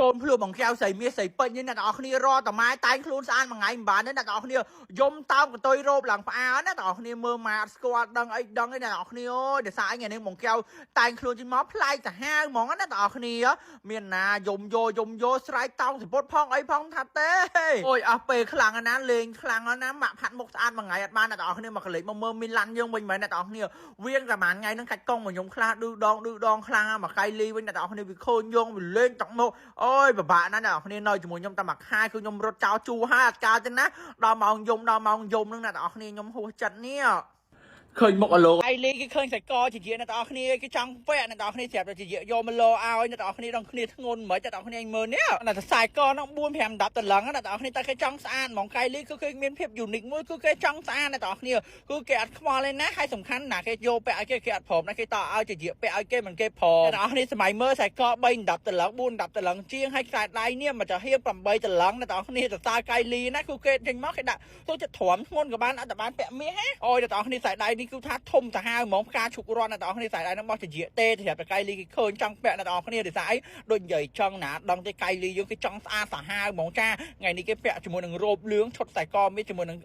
កូនភ្លួបង្កែវស្រីមាសស្រីពេញនេះអ្នកនរគ្នារត់តម៉ែតែងខ្លួនស្អាតមួយថ្ងៃមិនបានទេអ្នកនរគ្នាយំតោបកតុយរោបឡើងផ្អើណាអ្នកនរគ្នាមើលម៉ាអត់ស្គាល់ដឹងអីដឹងឯអ្នកនរគ្នាអើយដោយសារអីថ្ងៃនេះបង្កែវតែងខ្លួនជិះមកផ្លាយសាហាវហ្មងណាអ្នកនរគ្នាមានណាយំយោស្រែកតោងសពុតផងអីផងថាទេអូយអស់ពេលខ្លាំងណាស់លេងខ្លាំងណាស់ម៉ាក់ផាត់មុខស្អាតមួយថ្ងៃអត់បានអ្នកនរគ្នាមកកលេចមកមើលមីឡាន់យើងវិញមែនអ្នកនរគ្នាវៀងតែមួយថ្ងៃនឹងកាច់កង់មកខ្ញុំខ្លះឌឺដងខ្លាំងមកកៃលីវិញអ្នកនរគ្នាវាខូនយងវាលេងតក់មកអូយពិបាកណាស់អ្នកនរគ្នានៅជាមួយខ្ញុំតែមួយខែគឺខ្ញុំរត់ចោលជូរហើយអត់កើតទេណាដល់ម៉ោងយំនឹងអ្នកនរគ្នាខ្ញុំហួសចិត្តនេះឃើញមុខអាលោកឯលីគេឃើញសាច់កជាអ្នកនរគ្នាគេចង់ពាក់អ្នកនរគ្នាស្រាប់តែជាយកមកលោឲ្យអ្នកនរគ្នាដល់គ្នាធ្ងន់មិនអ្នកនរគ្នាមើលនេះតែខ្សែកហ្នឹង4 5 10តឡឹងអ្នកនរគ្នាតែគេចង់ស្អាតហ្មងកៃលីគឺគេមានភាពយូនីកមួយគឺគេចង់ស្អាតអ្នកនរគ្នាគឺគេអត់ខ្វល់ទេណាហើយសំខាន់ណាគេយកពាក់ឲ្យគេអត់ព្រមណាគេតឲ្យជាពាក់ឲ្យគេមិនគេព្រមអ្នកនរគ្នាសម័យមើលខ្សែក3 10តឡឹង4 10តឡឹងជាងហើយខ្សែដៃនេះមកចាហៀប8តឡឹងអ្នកនរគ្នាសរសើរកៃលីណាគឺគេចេញមកគេដាក់ទៅចិត្តទ្រាំធ្ងន់ក៏បានអត់បានពាក់មាសហ៎អូយអ្នកនរគ្នាខ្សែដៃនេះគឺថាធំសាហាវហ្មងផ្កាឈុករត់អ្នកនរគ្នាខ្សែដៃហ្នឹងបោះជាទេសម្រាប់កៃលីគេឃើញចង់ពាក់អ្នកនរគ្នាដោយសារអីដូចនិយាយចង់ណាដឹងទេកៃលីយើងគេចង់ស្អាតសាហាវហ្មងចាថ្ងៃនេះគេពាក់ជាមួយនឹងរ៉ូបលឿងឈុតខ្សែកមានជាមួយនឹង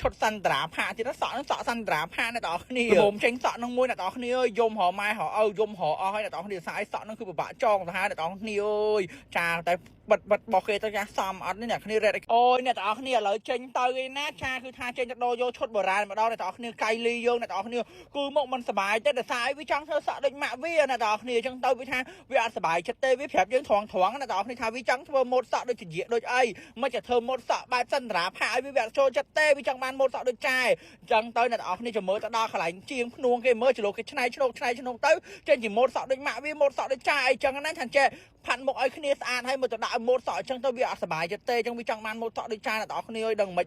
ឈុតសន្តារាផាទៀតសក់ហ្នឹងសក់សន្តារាផាអ្នកនរគ្នាមុំចេញសក់ហ្នឹងមួយអ្នកនរគ្នាអើយយំរម៉ែរឪយំរអស់ហើយអ្នកនរគ្នាស្អាតសក់ហ្នឹងគឺពិបាកចងសាហាវអ្នកនរគ្នាអើយចាតែបិទបោះគេទៅចាសំអត់នេះអ្នកគ្នារ៉េតអូយអ្នកនរគ្នាឥឡូវចេញទៅឯណាចាគឺថាចេញទៅដោយកឈុតបុរាណម្ដងអ្នកនរគ្នាកៃលីយើងអ្នកនរគ្នាគឺមកមិនសบายទេដោយសារវាចង់ធ្វើសក់ដូចម៉ាក់វាអ្នកនរគ្នាអញ្ចឹងទៅវាថាវាអត់សบายចិត្តទេវាប្រាប់យើងត្រង់អ្នកនរគ្នាថាវាចង់ធ្វើម៉ូតសក់ដូចជាដូចអីមិនจะធ្វើម៉ូតសក់បែបសន្តារាផាឲ្យវាចូលចិត្តទេវាចង់បានម៉ូតសក់ដូចចាយអញ្ចឹងទៅអ្នកនរគ្នាចាំមើលទៅដល់កន្លែងជាងភ្នួងគេមើលចលោគេឆ្នៃឆ្នោកទៅចេញជាម៉ូតសក់ដូចម៉ាក់វាម៉ូតសក់ដូចចាយអីចឹងណាថាចេះផាត់មុខឲ្យគ្នាស្អាតហើយមកទៅដាក់ម៉ូតសក់អញ្ចឹងទៅវាអត់សบายចិត្តទេអញ្ចឹងវាចង់បានម៉ូតសក់ដូចចាយអ្នកនរគ្នាអើយដឹងមិន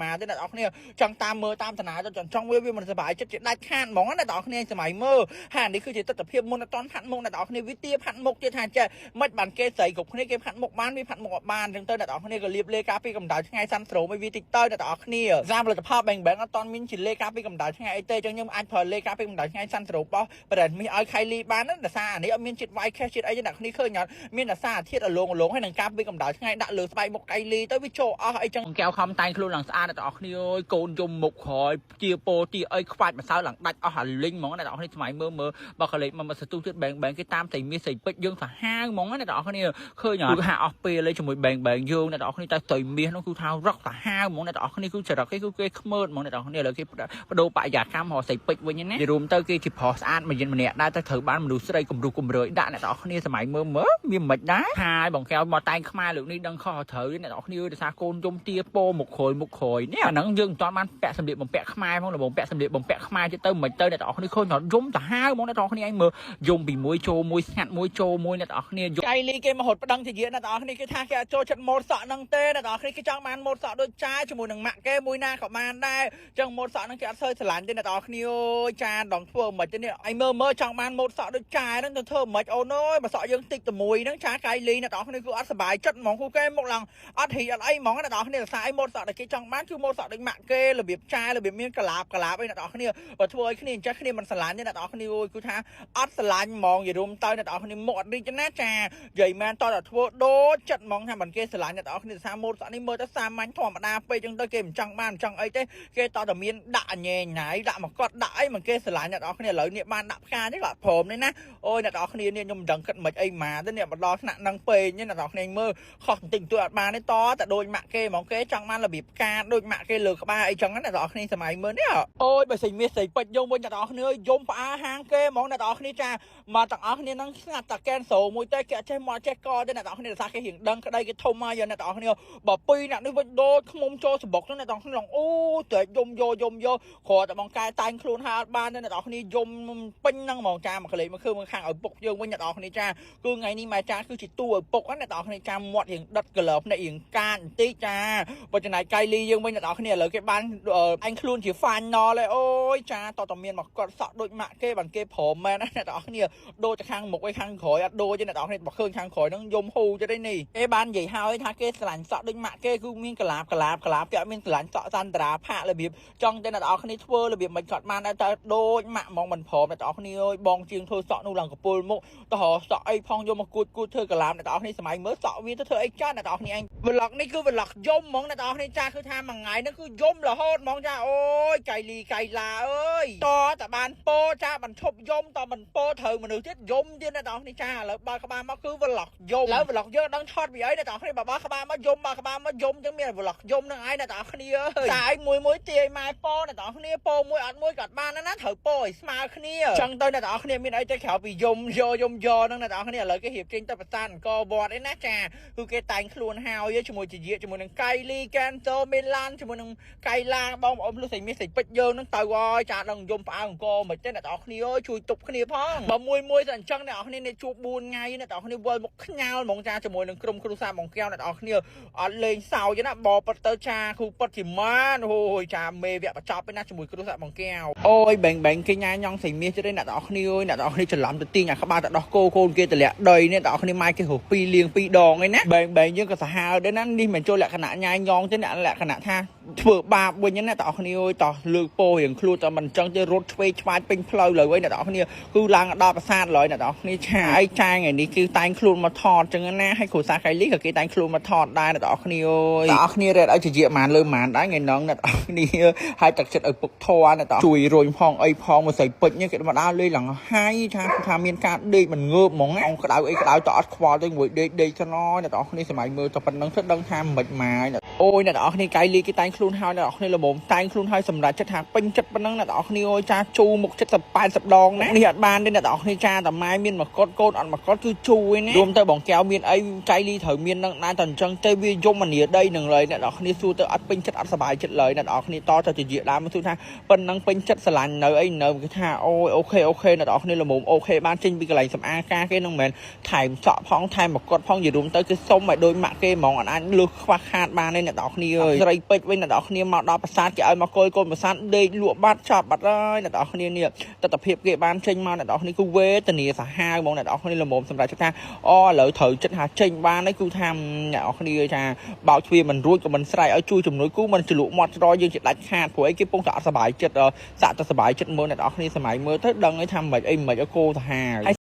ម៉ាទេអ្នកនរគ្នាចង់តាមមើលតាមតាណាទៅចង់វាមិនសบายចិត្តជាដាច់ខាតហ្មងអ្នកនរគ្នាសម័យមើលហានេះគឺជាទស្សនវិជ្ជាមុនអត់តន់ផាត់មុខអ្នកនរគ្នាវាទាផាត់មុខទៀតថាចេះមិនបានគេស្រីគ្រប់គ្នាគេផាត់មុខបានវាផាត់មុខអត់បានអញ្ចឹងទៅអ្នកនរគ្នាក៏លៀបលេការពីកម្ដៅថ្ងៃសាន់ស្រោមឲ្យវាតិចទៅអ្នកនរគ្នាតាមផលិតផលបែងអត់តន់មានជាលេការពីកម្ដៅថ្ងៃអីទេអញ្ចឹងខ្ញុំអាចប្រើលេការពីកម្ដៅថ្ងៃសាន់ស្រោមបោះប្រហែលមានឲ្យខៃលីបានណាដោយសារអានេះអត់មានជាតិវាយខេសជាតិអីអ្នកគ្នាឃើញអត់មានអាសារធាតុអលងហើយនឹងការពីកម្ដៅថ្ងៃដាក់លើស្បែកមុខកៃលីទៅវាចូលអស់អីចឹងកែវខំតែងខ្លួនឡើងស្អាតអ្នកនរគ្នាអើយកូនយំមុខក្រោយជាពោទីអីខ្វាច់ម្សៅឡើងដាច់អស់អាលីងហ្មងអ្នកនរគ្នាស្មៃមើលបើកលេចមកសន្ទុះទៀតបែងគេតាមស្រីមាសស្រីពេជ្រយើងសាហាវហ្មងអ្នកនរគ្នាឃើញគឺហាអស់ពេលលេជាមួយបែងយើងអ្នកនរគ្នាតែស្រីមាសនោះគឺថារកសាហាវហ្មងអ្នកនរគ្នាគឺចរិតគេគឺគេខ្មើតហ្មងអ្នកនរគ្នាឥឡូវគេបដូរបរិយាកម្មរកស្រីពេជ្រវិញណានិយាយរួមទៅគេជាប្រុសស្អាតមួយម្នាក់ដែរតែត្រូវបានមនុស្សស្រីគំរូគំរើយដាក់អ្នកនរគ្នាសម័យមើលវាមិនដែរហើយបងកែវមកតែងខ្មែរលើកនេះដឹងខុសត្រូវអ្នកនរគ្នាដោយសារកូនយំទាពោមុខក្រោយនេះអាហ្នឹងយើងមិនទាន់បានពាក់សម្លៀកបំពាក់ខ្មែរផងល្បងពាក់សម្លៀកបំពាក់ខ្មែរទៅមិនទៅអ្នកនរគ្នាឃើញយំសាហាវហ្មងអ្នកនរគ្នាឯងមើលយំពីមួយចូលមួយស្ងាត់មួយចូលមួយអ្នកនរគ្នាកៃលីគេមកហត់ប្តឹងជាអ្នកនរគ្នាគេថាគេអត់ចូលចិត្តម៉ូតសក់ហ្នឹងទេអ្នកនរគ្នាគេចង់បានម៉ូតសក់ដូចចាជាមួយនឹងម៉ាក់គេមួយណាក៏បានដែរអញ្ចឹងម៉ូតសក់ហ្នឹងគេអត់សូវស្រឡាញ់ទេអ្នកនរគ្នាអូយចាដងធ្វើមិនទេនេះឯងមើលចង់បានម៉ូតសក់ដូចចាហ្នឹងទៅធ្វើមិនអូនអើយបើសក់យើងតិចតែមួយហ្នឹងចាកៃលីអ្នកនរគ្នាគឺអត់សប្បាយចិត្តហ្មងគូគេមកឡើងអត់រីអត់អីហ្មងអ្នកនរគ្នាខ្សែម៉ូតសក់ដែលគេចង់បានគឺម៉ូតសក់ដូចម៉ាក់គេរបៀបចារបៀបមានកលាបអីអ្នកនរគ្នាបើធ្វើឲ្យគ្នាអញ្ចឹងគ្នាមិនស្រឡាញ់ទេអ្នកនរគ្នាអូយគឺថាអត់ស្រឡាញ់ហ្មងនិយាយរួមទៅអ្នកនរគ្នាមុខអត់រីកណាចានិយាយមែនតើធ្វើដូចចិត្តហ្មងថាមិនគេស្រឡាញ់អ្នកនរគ្នាថាម៉ូតសក់នេះមើលទៅសាមញ្ញធម្មតាពេកអញ្ចឹងទៅគេមិនចង់បានមិនចង់អីទេគេតតែមានដាក់ញ៉ែញ៉ៃដាក់មកគាត់ដាក់អីមិនគេស្រឡាញ់អ្នកនរគ្នាឥឡូវនេះបានដាក់ផ្កានេះក៏ព្រមនេះណាអូយអ្នកនរគ្នានេះខ្ញុំមិនដឹងគិតមិនអីម៉ាទេនេះមកដល់ថ្នាក់នឹងពេកនេះអ្នកនរគ្នាមើលខុសបន្តិចតួអត់បានទេតតែដូចម៉ាក់គេហ្មងគេចង់បានរបៀបផ្កាដូចម៉ាក់គេលើក្បាលអីចឹងណាអ្នកនរគ្នាសម័យមើលនេះអូយបើស្រីមាសស្រីពេជ្រយំវិញអ្នកនរគ្នាយំផ្អើហាងគេហ្មងអ្នកនរគ្នាចាមកទាំងអស់គ្នានឹងស្ងាត់តែកែនសូមួយទៅគេអត់ចេះមកចេះកទេអ្នកនរគ្នាថាគេរៀងដឹងក្តីគេធំហើយអ្នកនរគ្នាបើពីរអ្នកនេះវិញដូចខ្មុំចូលសបុកហ្នឹងអ្នកនរគ្នាអូតែយំយកគ្រាន់តែបងកែតែងខ្លួនហើយអត់បានទេអ្នកនរគ្នាយំពេញហ្នឹងហ្មងចាមកកលេចមកគឺមកខាងឲ្យពុកយើងវិញអ្នកនរគ្នាចាគឺថ្ងៃនេះម៉ែចាគឺជាតួឲ្យពុកអ្នកនរគ្នាចាមាត់រៀងដិតកលើភ្នែករៀងកាចបន្តិចចាបើចំណាយកៃលីយើងវិញអ្នកនរគ្នាឥឡូវគេបានអញខ្លួនជា final ហើយអូយចាតតមានមកគាត់សក់ដូចម៉ាក់គេបានគេព្រមមែនណាអ្នកនរគ្នាដូចទៅខាងមុខឯខាងក្រោយអត់ដូចទេអ្នកនរគ្នាបើឃើញខាងក្រោយហ្នឹងយំហូរទៅទេនេះគេបាននិយាយហើយថាគេស្រឡាញ់សក់ដូចម៉ាក់គេគឺមានកលាបគេអត់មានស្រឡាញ់សក់សន្តារាផាករបៀបចង់តែអ្នកនរគ្នាធ្វើរបៀបមិនគាត់បានតែដូចម៉ាក់ហ្មងមិនព្រមអ្នកនរគ្នាអើយបងជាងធ្វើសក់នោះឡើងកពុលមុខទៅរកសក់អីផងយកមកគួតធ្វើកលាបអ្នកនរគ្នាសម័យមើល សក់វាទៅធ្វើអីចាអ្នកនរគ្នាឯង vlog នេះគឺ vlog យំហ្មងអ្នកនរគ្នាចាគឺថាមួយថ្ងៃហ្នឹងគឺយំរហូតហ្មងចាអូយកៃលីកៃឡាអើយតតែបានពោចាបានឈប់យំតមិនពោត្រូវមនុស្សទៀតយំទៀតអ្នកនរគ្នាចាឥឡូវបើក្បាលមកគឺ vlog យំឥឡូវ vlog យើងដឹងឆត់ពីអីអ្នកនរគ្នាបើក្បាលមកយំបើក្បាលមកយំចឹងមាន vlog យំនឹងឯងអ្នកនរគ្នាអើយតែមួយទាយម៉ែពោអ្នកនរគ្នាពោមួយអត់មួយក៏អត់បានណាត្រូវពោឲ្យស្មើគ្នាចឹងទៅអ្នកនរគ្នាមានអីទៅក្រៅពីយំហ្នឹងអ្នកនរគ្នាឥឡូវគេរៀបចេញទៅប្រសាទអង្គរវត្តឯណាចាគឺគេតែងខ្លួនហើយជាមួយជាយាជាមួយនឹងកៃលីកានតូមេឡានជាមួយនឹងកៃឡាបងប្អូនភ្លុះស្រីមាសស្រីពេជ្រយើងនឹងទៅហើយចាដឹងយំផ្អើអង្គរមិនទេអ្នកនរគ្នាអើយជួយទប់គ្នាផងបើមួយទៅអញ្ចឹងអ្នកនរគ្នានេះជួប4ថ្ងៃអ្នកនរគ្នាវល់មុខខ្ញាល់ហ្មងចាជាមួយនឹងក្រុមគ្រូសាបង្កែវអ្នកនរគ្នាអត់លេងសើចណាបបទៅចាគ្រូពិតជាម៉ានអូយចាមេវគ្គបញ្ចប់ឯណាជាមួយគ្រូសាបង្កែវអូយបែងគេញ៉ាញ៉ងស្រីមាសទេអ្នកនរគ្នាអើយអ្នកនរគ្នាច្រឡំទៅទាញអាក្បាលទៅដោះគោកូនគេតម្លាក់ដីនេះអ្នកនរគ្នាម៉ែគេរស់2លាង2ដងឯណាបែងយើងក៏សាហាវដែរណានេះមិនចូលលក្ខណៈញ៉ាញ៉ងទេអ្នកលក្ខណៈថាធ្វើបាបវិញណាអ្នកនរគ្នាអើយតោះលើកពោរៀងខ្លួនតែមិនអញ្ចឹងទេរត់ឆ្វេងឆ្វាយពេញផ្លូវលើវិញអ្នកនរគ្នាគឺឡើងដល់ប្រាសាទឡើយអ្នកនរគ្នាឆាអីចាថ្ងៃនេះគឺតែងខ្លួនមកថតអញ្ចឹងណាឲ្យគ្រូសាកៃលីក៏គេតែងខ្លួនមកថតដែរអ្នកនរគ្នាអើយអ្នកនរគ្នារ៉េតឲ្យជាម៉ានលើម៉ានដែរថ្ងៃហ្នឹងអ្នកនរគ្នាឲ្យទឹកចិត្តឲ្យពុកធွာអ្នកនរជួយរុញផងអីផងមកស្រីពេជ្រនេះគេមកដើរលេងឡើងហើយថាមានការដេកមិនងើបហ្មងអង្គក្តៅអីក្តៅតអត់ខ្វល់ទេមួយដេកខ្នល់អ្នកនរគ្នាសម័យមើលទៅប៉ុណ្្នឹងទៅដឹងថាមិនម៉ាយអូយអ្នកនរគ្នាកៃលីគេតែងខ្លួនហើយអ្នកនរគ្នាល្មមតែងខ្លួនហើយសម្រាប់ចិត្តថាពេញចិត្តប៉ុណ្ណឹងអ្នកនរគ្នាអើយចាជូមុខ70 80ដងណានេះអត់បានទេអ្នកនរគ្នាចាតាម៉ែមានមកកត់កូនអត់មកកត់គឺជូឯណារួមទៅបងកែវមានអីកៃលីត្រូវមាននឹងដែរតែអញ្ចឹងទៅវាយំមនីដីនឹងឡើយអ្នកនរគ្នាសួរទៅអត់ពេញចិត្តអត់សប្បាយចិត្តឡើយអ្នកនរគ្នាតទៅជាដើមមកសួរថាប៉ុណ្ណឹងពេញចិត្តស្រឡាញ់នៅអីនៅគេថាអូយអូខេអ្នកនរគ្នាល្មមអូខេបានចេញពីកន្លែងសម្អាងការគេនឹងមិនមែនថែមសក់ផងថែមមកកត់ផងនិយាយរួមទៅគឺសុំឲ្យដូចម៉ាក់គេហ្មងអត់អាចលឺខ្វះខាតបានទេអ្នកនរគ្នាអើយស្រីពេជ្រវិញអ្នកនរគ្នាមកដល់ប្រាសាទគេឲ្យមកគល់កូនប្រាសាទដេកលក់បាត់ចប់បាត់ហើយអ្នកនរគ្នានេះទស្សនវិជ្ជាគេបានចេញមកអ្នកនរគ្នាគឺវេទនាសាហាវហ្មងអ្នកនរគ្នាល្មមសម្រាប់ថាអូឥឡូវត្រូវចិត្តថាចេញបានហើយគឺថាអ្នកនរគ្នាថាបោកទ្វារមិនរួចក៏មិនស្រ័យឲ្យជួយជំនួយគូមិនចលក់មាត់ស្រយយើងជាដាច់ខាតព្រោះអីគេពងតែអត់សុបាយចិត្តសាក់តែសុបាយចិត្តមើលអ្នកនរគ្នាសម័យមើលទៅដឹងហើយថាមិនអីមិនឲ្យគោសាហាវ